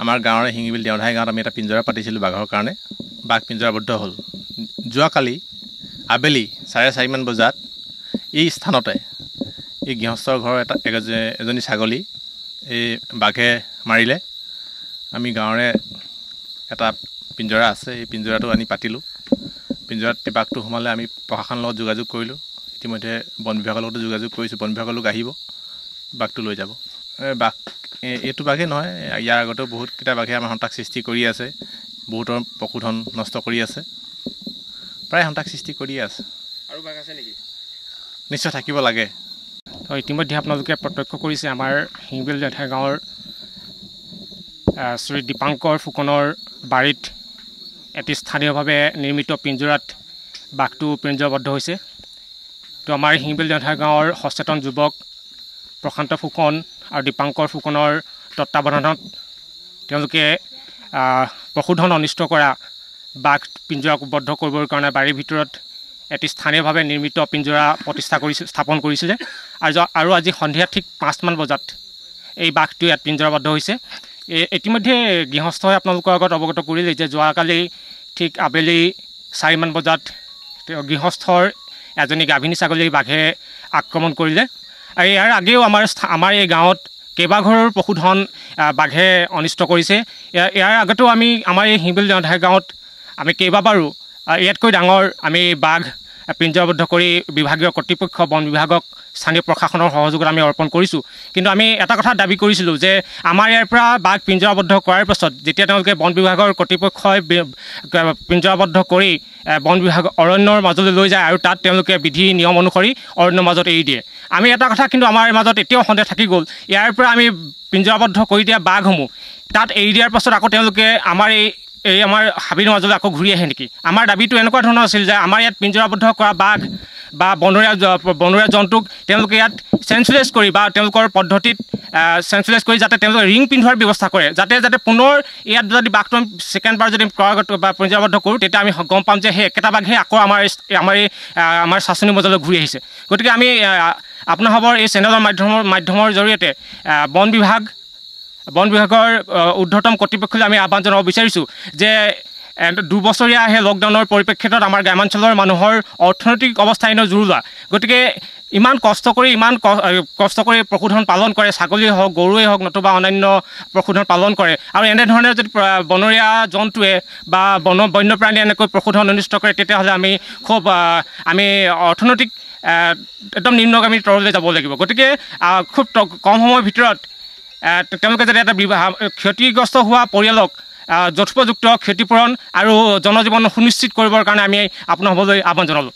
আমাৰ গাঁৱৰে শিঙিবিল দেওধাই গাঁৱত আমি এটা পিঞ্জৰা পাতিছিলোঁ বাঘৰ কাৰণে। বাঘ পিঞ্জৰাবদ্ধ হ'ল। যোৱাকালি আবেলি 4:30 মান বজাত এই স্থানতে এই গৃহস্থৰ ঘৰৰ এজনী ছাগলী এই বাঘে মাৰিলে। আমি গাঁৱৰে এটা পিঞ্জৰা আছে, এই পিঞ্জৰাটো আনি পাতিলোঁ। পিঞ্জৰাত বাঘটো সোমালে আমি প্ৰশাসনৰ লগত যোগাযোগ কৰিলোঁ। ইতিমধ্যে বন বিভাগৰ লগতো যোগাযোগ কৰিছোঁ। বন বিভাগৰ লোক আহিব, বাঘটো লৈ যাব। বাঘ এইটো বাঘে নহয়, ইয়াৰ আগতেও বহুতকেইটা বাঘে আমাৰ সন্তাক সৃষ্টি কৰি আছে। বহুতৰ পশুধন নষ্ট কৰি আছে, প্ৰায় সন্তাক সৃষ্টি কৰিয়ে আছে। আৰু বাঘ আছে নেকি? নিশ্চয় থাকিব লাগে। তো ইতিমধ্যে আপোনালোকে প্ৰত্যক্ষ কৰিছে আমাৰ শিঙিবিল দেওধাই গাঁৱৰ শ্ৰী দীপাংকৰ ফুকনৰ বাৰীত এটি স্থানীয়ভাৱে নিৰ্মিত পিঞ্জৰাত বাঘটো পিঞ্জৰাবদ্ধ হৈছে। তো আমাৰ শিঙিবিল দেওধাই গাঁৱৰ সচেতন যুৱক প্ৰশান্ত ফুকন আৰু দীপাংকৰ ফুকনৰ তত্বাৱধানত তেওঁলোকে পশুধন অনিষ্ট কৰা বাঘ পিঞ্জৰাবদ্ধ কৰিবৰ কাৰণে বাৰীৰ ভিতৰত এটি স্থানীয়ভাৱে নিৰ্মিত পিঞ্জৰা স্থাপন কৰিছিলে। আৰু আজি সন্ধিয়া ঠিক 5 মান বজাত এই বাঘটো ইয়াত পিঞ্জৰাবদ্ধ হৈছে। ইতিমধ্যে গৃহস্থই আপোনালোকৰ আগত অৱগত কৰিলে যে যোৱাকালি ঠিক আবেলি 4 মান বজাত গৃহস্থৰ এজনী গাভিনী ছাগলী বাঘে আক্ৰমণ কৰিলে। আৰু ইয়াৰ আগেও আমাৰ এই গাঁৱত কেইবাঘৰৰ পশুধন বাঘে অনিষ্ট কৰিছে। ইয়াৰ আগতেও আমি আমাৰ এই শিঙিবিল দেওধাই গাঁৱত আমি কেইবাবাৰো ইয়াতকৈ ডাঙৰ আমি বাঘ পিঞ্জৰাবদ্ধ কৰি বিভাগীয় কৰ্তৃপক্ষ বন বিভাগক স্থানীয় প্ৰশাসনৰ সহযোগত আমি অৰ্পণ কৰিছোঁ। কিন্তু আমি এটা কথা দাবী কৰিছিলোঁ যে আমাৰ ইয়াৰ পৰা বাঘ পিঞ্জৰাবদ্ধ কৰাৰ পাছত যেতিয়া তেওঁলোকে বন বিভাগৰ কৰ্তৃপক্ষই পিঞ্জৰাবদ্ধ কৰি বন বিভাগ অৰণ্যৰ মাজলৈ লৈ যায় আৰু তাত তেওঁলোকে বিধি নিয়ম অনুসৰি অৰণ্যৰ মাজত এৰি দিয়ে। আমি এটা কথা কিন্তু আমাৰ মাজত এতিয়াও সন্দেহ থাকি গ'ল, ইয়াৰ পৰা আমি পিঞ্জৰাবদ্ধ কৰি দিয়া বাঘসমূহ তাত এৰি দিয়াৰ পাছত আকৌ তেওঁলোকে আমাৰ আমাৰ হাবিৰ মাজলৈ আকৌ ঘূৰি আহে নেকি? আমাৰ দাবীটো এনেকুৱা ধৰণৰ আছিল যে আমাৰ ইয়াত পিঞ্জৰাবদ্ধ কৰা বাঘ বা বনৰীয়া জন্তুক তেওঁলোকে ইয়াত চেঞ্চুলেছ কৰি বা তেওঁলোকৰ পদ্ধতিত চেঞ্চুলেছ কৰি যাতে তেওঁলোকে ৰিং পিন্ধোৱাৰ ব্যৱস্থা কৰে, যাতে পুনৰ ইয়াত যদি বাঘটো আমি ছেকেণ্ডবাৰ যদি বা পিঞ্জৰাবদ্ধ কৰোঁ তেতিয়া আমি গম পাম যে সেই একেটা বাঘে আকৌ আমাৰ চাচনিৰ মাজলৈ ঘূৰি আহিছে। গতিকে আমি আপোনালোকৰ এই চেনেলৰ মাধ্যমৰ জৰিয়তে বন বিভাগৰ ঊৰ্ধ্বতম কৰ্তৃপক্ষলৈ আমি আহ্বান জনাব বিচাৰিছোঁ যে 2 বছৰীয়া সেই লকডাউনৰ পৰিপ্ৰেক্ষিতত আমাৰ গ্ৰামাঞ্চলৰ মানুহৰ অৰ্থনৈতিক অৱস্থা এনেও জুৰুলা। গতিকে ইমান কষ্ট কৰি পশুধন পালন কৰে, ছাগলীয়ে হওক গৰুৱেই হওক নতুবা অন্যান্য পশুধন পালন কৰে, আৰু এনেধৰণে যদি বনৰীয়া জন্তুৱে বা বন্যপ্ৰাণীয়ে এনেকৈ পশুধন অনিষ্ট কৰে তেতিয়াহ'লে আমি অৰ্থনৈতিক একদম নিম্নগামী তৰলৈ যাব লাগিব। গতিকে খুব কম সময়ৰ ভিতৰত তেওঁলোকে যাতে এটা ক্ষতিগ্ৰস্ত হোৱা পৰিয়ালক যথোপযুক্ত ক্ষতিপূৰণ আৰু জনজীৱন সুনিশ্চিত কৰিবৰ কাৰণে আমি আপোনালোকলৈ আহ্বান জনালোঁ।